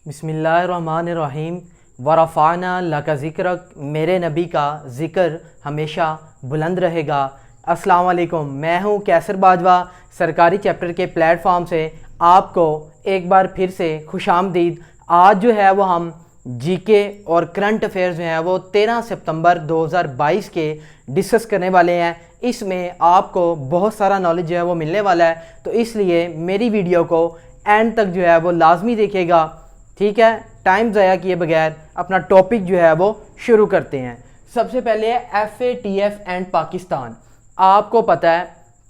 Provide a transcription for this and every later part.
बिस्मिल्लाहिर्रहमानिर्रहीम वरफ़ाना लका ज़िक्रक। मेरे नबी का ज़िक्र हमेशा बुलंद रहेगा। अस्सलाम वालेकुम, मैं हूँ कैसर बाजवा। सरकारी चैप्टर के प्लेटफॉर्म से आपको एक बार फिर से खुशामदीद। आज जो है वो हम जीके और करंट अफेयर्स जो हैं वो 13 सितंबर 2022 के डिस्कस करने वाले हैं। इसमें आपको बहुत सारा नॉलेज जो है वो मिलने वाला है, तो इसलिए मेरी वीडियो को एंड तक जो है वो लाजमी देखेगा। ठीक है, टाइम ज़ाया किए बगैर अपना टॉपिक जो है वो शुरू करते हैं। सबसे पहले है FATF एंड पाकिस्तान। आपको पता है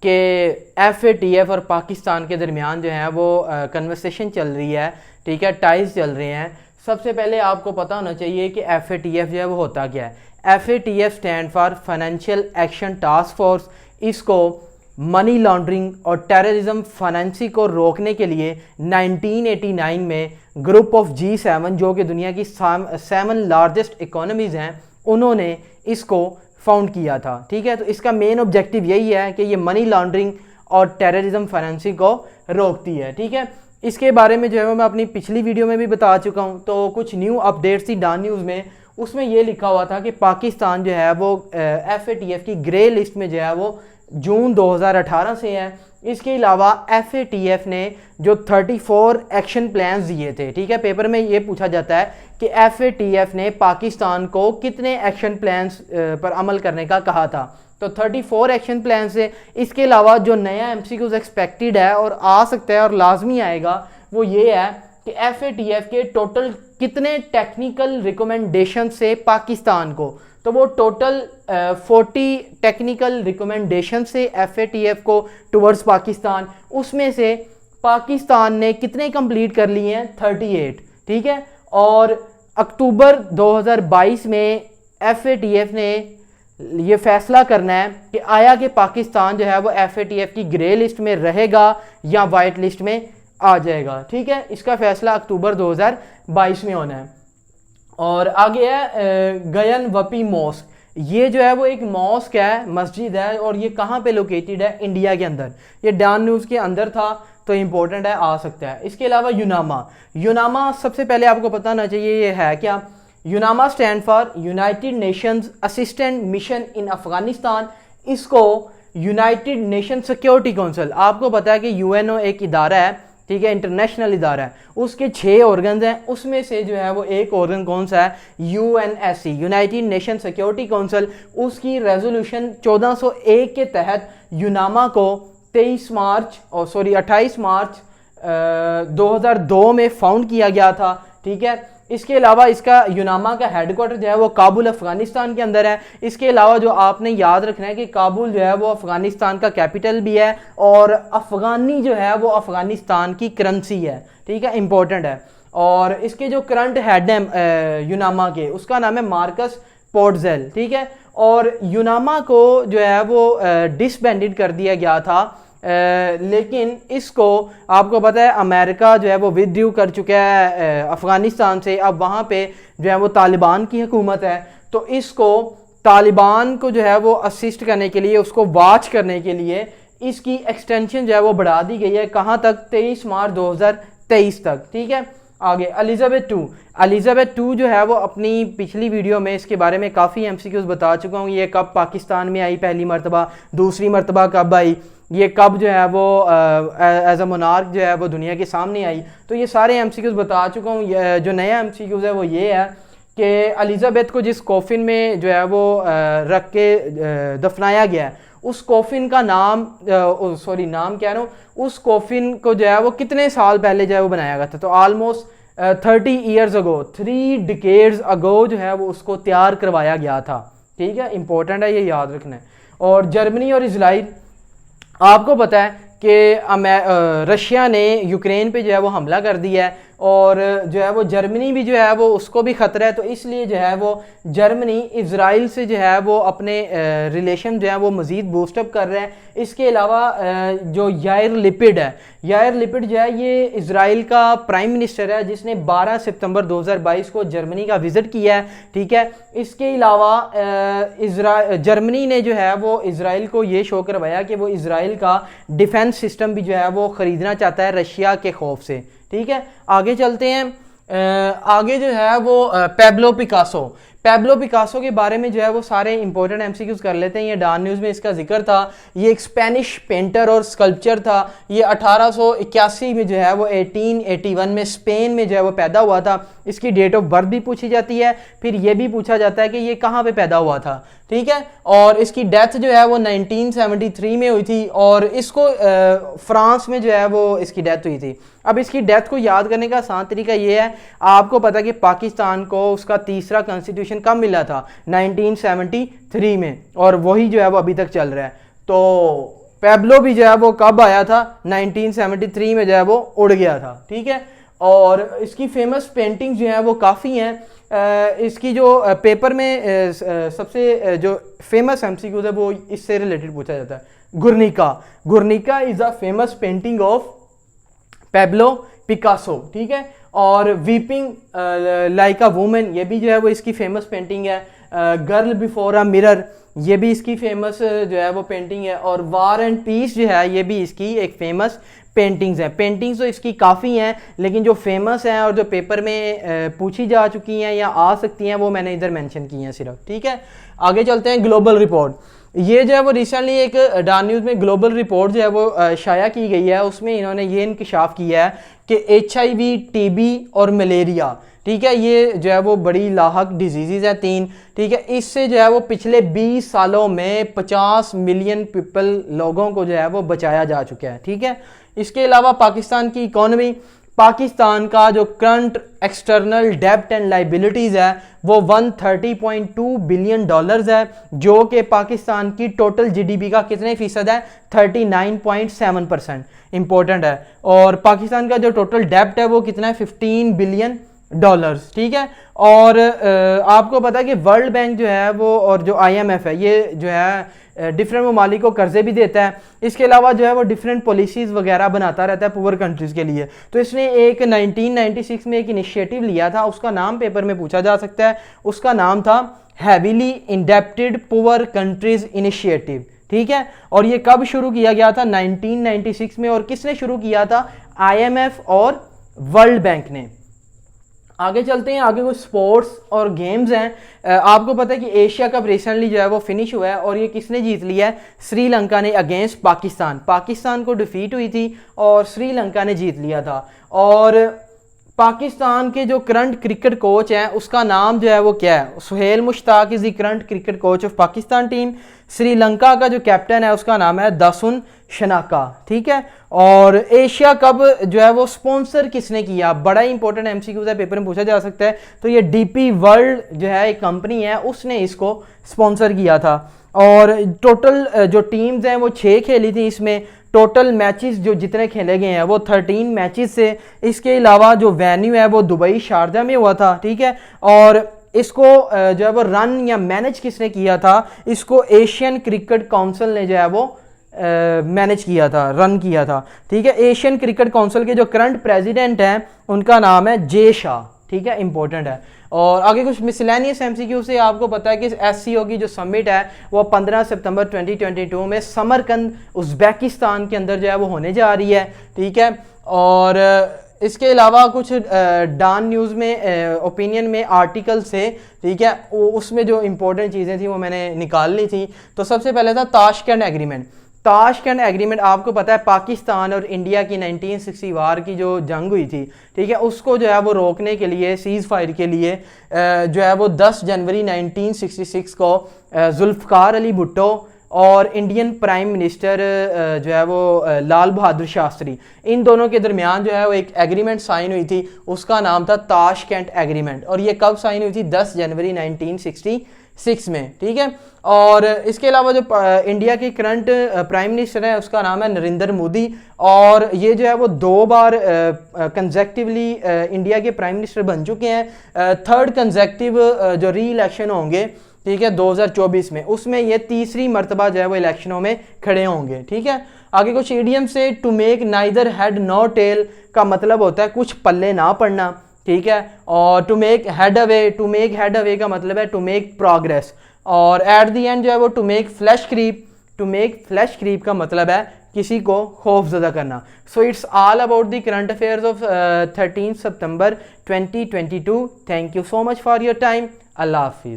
कि FATF और पाकिस्तान के दरमियान जो है वो कन्वर्सेशन चल रही है। ठीक है, टाइज चल रहे हैं। सबसे पहले आपको पता होना चाहिए कि FATF जो है वो होता क्या है। FATF stand for financial action task force. इसको मनी लॉन्ड्रिंग और टेररिज्म फाइनेंसिंग को रोकने के लिए 1989 में ग्रुप ऑफ G7 जो कि दुनिया की 7 लार्जेस्ट इकोनॉमीज़ हैं, उन्होंने इसको फाउंड किया था। ठीक है, तो इसका मेन ऑब्जेक्टिव यही है कि ये मनी लॉन्ड्रिंग और टेररिज्म फाइनेंसिंग को रोकती है। ठीक है, इसके बारे में जो है मैं अपनी पिछली वीडियो में भी बता चुका हूँ। तो कुछ न्यू अपडेट्स थी डान न्यूज़ में, उसमें ये लिखा हुआ था कि पाकिस्तान जो है वो FATF की ग्रे लिस्ट में जो है वो जून 2018 से है। इसके अलावा FATF ने जो 34 एक्शन प्लान्स दिए थे। ठीक है, पेपर में ये पूछा जाता है कि FATF ने पाकिस्तान को कितने एक्शन प्लान्स पर अमल करने का कहा था। तो 34 एक्शन प्लान से इसके अलावा जो नया MCQs एक्सपेक्टेड है और आ सकता है और लाजमी आएगा, वो ये है कि FATF के टोटल कितने टेक्निकल रिकमेंडेशन से पाकिस्तान को, तो वो टोटल 40 टेक्निकल रिकमेंडेशन से FATF को टुवर्ड्स पाकिस्तान, उसमें से पाकिस्तान ने कितने कंप्लीट कर लिए हैं? 38। ठीक है, और अक्टूबर 2022 में FATF ने ये फैसला करना है कि आया कि पाकिस्तान जो है वो FATF की ग्रे लिस्ट में रहेगा या वाइट लिस्ट में आ जाएगा। ठीक है, इसका फैसला अक्टूबर 2022 में होना है। और आगे है गयन वपी मॉस्क। ये जो है वो एक मॉस्क है, मस्जिद है, और ये कहाँ पे लोकेटेड है? इंडिया के अंदर। ये डान न्यूज़ के अंदर था, तो इम्पोर्टेंट है, आ सकता है। इसके अलावा यूनामा सबसे पहले आपको पता होना चाहिए ये है क्या। UNAMA stand for United Nations assistant mission in Afghanistan. इसको यूनाइटेड नेशन सिक्योरिटी काउंसिल, आपको पता है कि UNO एक इदारा है, ठीक है, इंटरनेशनल इदारा है, उसके 6 ऑर्गन्स हैं, उसमें से जो है वो एक ऑर्गन कौन सा है? UNSC, United nation security council. उसकी रेजोल्यूशन 1401 के तहत यूनामा को 28 मार्च 2002 में फाउंड किया गया था। ठीक है, इसके अलावा इसका यूनामा का हेडक्वार्टर जो है वो काबुल अफगानिस्तान के अंदर है। इसके अलावा जो आपने याद रखना है कि काबुल जो है वो अफगानिस्तान का कैपिटल भी है, और अफगानी जो है वो अफगानिस्तान की करेंसी है। ठीक है, इंपॉर्टेंट है। और इसके जो करंट हेड है यूनामा के, उसका नाम है मार्कस पोर्टजेल। ठीक है, और यूनामा को जो है वो डिसबैंडेड कर दिया गया था, लेकिन इसको आपको पता है अमेरिका जो है वो विथड्रू कर चुका है अफ़गानिस्तान से। अब वहाँ पे जो है वो तालिबान की हुकूमत है, तो इसको तालिबान को जो है वो असिस्ट करने के लिए, उसको वॉच करने के लिए इसकी एक्सटेंशन जो है वो बढ़ा दी गई है। कहाँ तक? 23 मार्च 2023 तक। ठीक है, आगे एलिजाबेथ टू जो है वो अपनी पिछली वीडियो में इसके बारे में काफ़ी MCQs बता चुका हूँ। ये कब पाकिस्तान में आई पहली मरतबा, दूसरी मरतबा कब आई, ये कब जो है वो एज अ मोनार्क जो है वो दुनिया के सामने आई, तो ये सारे MCQs बता चुका हूँ। जो नया MCQs है वो ये है कि एलिजाबेथ को जिस कॉफिन में जो है वो रख के दफनाया गया है, उस कॉफिन का नाम नाम कह रहा हूँ, उस कॉफिन को जो है वो कितने साल पहले जो है वो बनाया गया था? तो ऑलमोस्ट 30 ईयर्स अगो, 3 डिकेड्स अगो जो है वो उसको तैयार करवाया गया था। ठीक है, इंपॉर्टेंट है, ये याद रखना है। और जर्मनी और इजराइल, आपको पता है कि रशिया ने यूक्रेन पे जो है वो हमला कर दिया है, और जो है वो जर्मनी भी जो है वो उसको भी ख़तरा है, तो इसलिए जो है वो जर्मनी इज़राइल से जो है वो अपने रिलेशन जो है वो मज़ीद बूस्टअप कर रहे हैं। इसके अलावा जो यायर लिपिड जो है ये इज़राइल का प्राइम मिनिस्टर है, जिसने 12 सितंबर 2022 को जर्मनी का विज़िट किया है। ठीक है, इसके अलावा जर्मनी ने जो है वो इज़राइल को ये शो करवाया कि वो इज़राइल का डिफेंस सिस्टम भी जो है वो ख़रीदना चाहता है रशिया के खौफ से। ठीक है, आगे चलते हैं। आगे जो है वो पैब्लो पिकासो। पैब्लो पिकासो के बारे में जो है वो सारे इंपॉर्टेंट एमसीक्यूज कर लेते हैं। ये डॉन न्यूज़ में इसका जिक्र था। ये एक स्पेनिश पेंटर और स्कल्पचर था। ये 1881 में जो है वो 1881 में स्पेन में जो है वो पैदा हुआ था। इसकी डेट ऑफ बर्थ भी पूछी जाती है। फिर ये भी पूछा जाता है कि ये कहाँ पे पैदा हुआ था, ठीक है। और इसकी डेथ जो है वो 1973 में हुई थी और इसको फ्रांस में जो है वो इसकी डेथ हुई थी। अब इसकी डेथ को याद करने का आसान तरीका ये है, आपको पता है कि पाकिस्तान को उसका तीसरा कॉन्स्टिट्यूशन कब मिला था, 1973 में, और वही जो है वो अभी तक चल रहा है। तो पैब्लो भी जो है वो कब आया था, 1973 में जो है वो उड़ गया था, ठीक है। और इसकी फेमस पेंटिंग जो है वो काफ़ी हैं। इसकी जो पेपर में सबसे जो फेमस एमसीक्यूज है वो इससे रिलेटेड पूछा जाता है। Guernica is a famous painting of Pablo Picasso, ठीक है। और वीपिंग लाइक अ वुमन, ये भी जो है वो इसकी फेमस पेंटिंग है। गर्ल बिफोर अ मिरर, ये भी इसकी फेमस जो है वो पेंटिंग है। और वार एंड पीस जो है ये भी इसकी एक फेमस पेंटिंग्स हैं। पेंटिंग्स तो इसकी काफ़ी हैं, लेकिन जो फेमस हैं और जो पेपर में पूछी जा चुकी हैं या आ सकती हैं वो मैंने इधर मेंशन की हैं सिर्फ, ठीक है। आगे चलते हैं। ग्लोबल रिपोर्ट, ये जो है वो रिसेंटली एक डॉन न्यूज़ में ग्लोबल रिपोर्ट जो है वो शाया की गई है। उसमें इन्होंने ये इंकशाफ किया है कि HIV, TB और मलेरिया, ठीक है, ये जो है वो बड़ी लाहक डिजीज़ हैं 3, ठीक है। इससे जो है वो पिछले 20 सालों में 50 मिलियन पीपल लोगों को जो है वो बचाया जा चुका है, ठीक है। इसके अलावा पाकिस्तान की इकॉनमी, पाकिस्तान का जो करंट एक्सटर्नल डेब्ट एंड लाइबिलिटीज़ है वो $130.2 बिलियन है, जो कि पाकिस्तान की टोटल GDP का कितने फीसद है, 39.7%। इंपॉर्टेंट है। और पाकिस्तान का जो टोटल डेब्ट है वो कितना है, $15 बिलियन, ठीक है। और आपको पता है कि वर्ल्ड बैंक जो है वो और जो IMF है ये जो है डिफरेंट ममालिक को कर्जे भी देता है। इसके अलावा जो है वो डिफरेंट पॉलिसीज़ वगैरह बनाता रहता है पुअर कंट्रीज़ के लिए। तो इसने एक 1996 में एक इनिशिएटिव लिया था, उसका नाम पेपर में पूछा जा सकता है। उसका नाम था heavily indebted poor countries initiative, ठीक है। और ये कब शुरू किया गया था, 1996 में। और किसने शुरू किया था, IMF और वर्ल्ड बैंक ने। आगे चलते हैं। आगे कुछ स्पोर्ट्स और गेम्स हैं। आपको पता है कि एशिया कप रिसेंटली जो है वो फिनिश हुआ है और ये किसने जीत लिया है, श्रीलंका ने अगेंस्ट पाकिस्तान। पाकिस्तान को डिफीट हुई थी और श्रीलंका ने जीत लिया था। और पाकिस्तान के जो करंट क्रिकेट कोच हैं उसका नाम जो है वो क्या है, Suhail Mushtaq is the current cricket coach of Pakistan team. Sri Lanka का जो कैप्टन है उसका नाम है दासुन शनाका, ठीक है। और एशिया कप जो है वो स्पॉन्सर किसने किया, बड़ा ही इंपॉर्टेंट MCQ है, पेपर में पूछा जा सकता है। तो ये DP वर्ल्ड जो है एक कंपनी है, उसने इसको स्पॉन्सर किया था। और टोटल जो टीम्स हैं वो 6 खेली थी इसमें। टोटल मैचेस जो जितने खेले गए हैं वो 13 मैचेस से। इसके अलावा जो वेन्यू है वो दुबई शारजा में हुआ था, ठीक है। और इसको जो है वो रन या मैनेज किसने किया था, इसको एशियन क्रिकेट काउंसिल ने जो है वो मैनेज किया था, रन किया था, ठीक है। एशियन क्रिकेट काउंसिल के जो करंट प्रेसिडेंट हैं उनका नाम है जे शाह, ठीक है, इंपॉर्टेंट है। और आगे कुछ मिसलेनियस MCQ से आपको पता है कि SCO की जो समिट है वो 15 सितंबर 2022 में समरकंद उज़्बेकिस्तान के अंदर जो है वो होने जा रही है, ठीक है। और इसके अलावा कुछ डॉन न्यूज़ में ओपिनियन में आर्टिकल से, ठीक है, उसमें जो इंपॉर्टेंट चीज़ें थी वो मैंने निकाल ली थी। तो सबसे पहले था ताशकंद एग्रीमेंट। ताशकंद एग्रीमेंट आपको पता है पाकिस्तान और इंडिया की 1960 वार की जो जंग हुई थी, ठीक है, उसको जो है वो रोकने के लिए, सीज़ फायर के लिए जो है वो 10 जनवरी 1966 को जुल्फ़कार अली भुट्टो और इंडियन प्राइम मिनिस्टर जो है वो लाल बहादुर शास्त्री, इन दोनों के दरमियान जो है वो एक एग्रीमेंट साइन हुई थी। उसका नाम था ताशकंद एग्रीमेंट। और ये कब साइन हुई थी, 10 जनवरी 1966 में, ठीक है। और इसके अलावा जो इंडिया के करंट प्राइम मिनिस्टर है उसका नाम है नरेंद्र मोदी। और ये जो है वो 2 बार कंसेक्टिवली इंडिया के प्राइम मिनिस्टर बन चुके हैं। थर्ड कंसेक्टिव जो री इलेक्शन होंगे, ठीक है, 2024 में, उसमें ये तीसरी मरतबा जो है वो इलेक्शनों में खड़े होंगे, ठीक है। आगे कुछ इडियम से, to make neither head no tail का मतलब होता है कुछ पल्ले ना पड़ना, ठीक है। और टू मेक हेड अवे का मतलब है टू मेक प्रोग्रेस। और एट द एंड जो है वो टू मेक फ्लैश क्रीप का मतलब है किसी को खौफ ज़दा करना। So it's all about the current affairs of 13 September 2022। Thank you so much for your time. अल्लाह हाफिज़।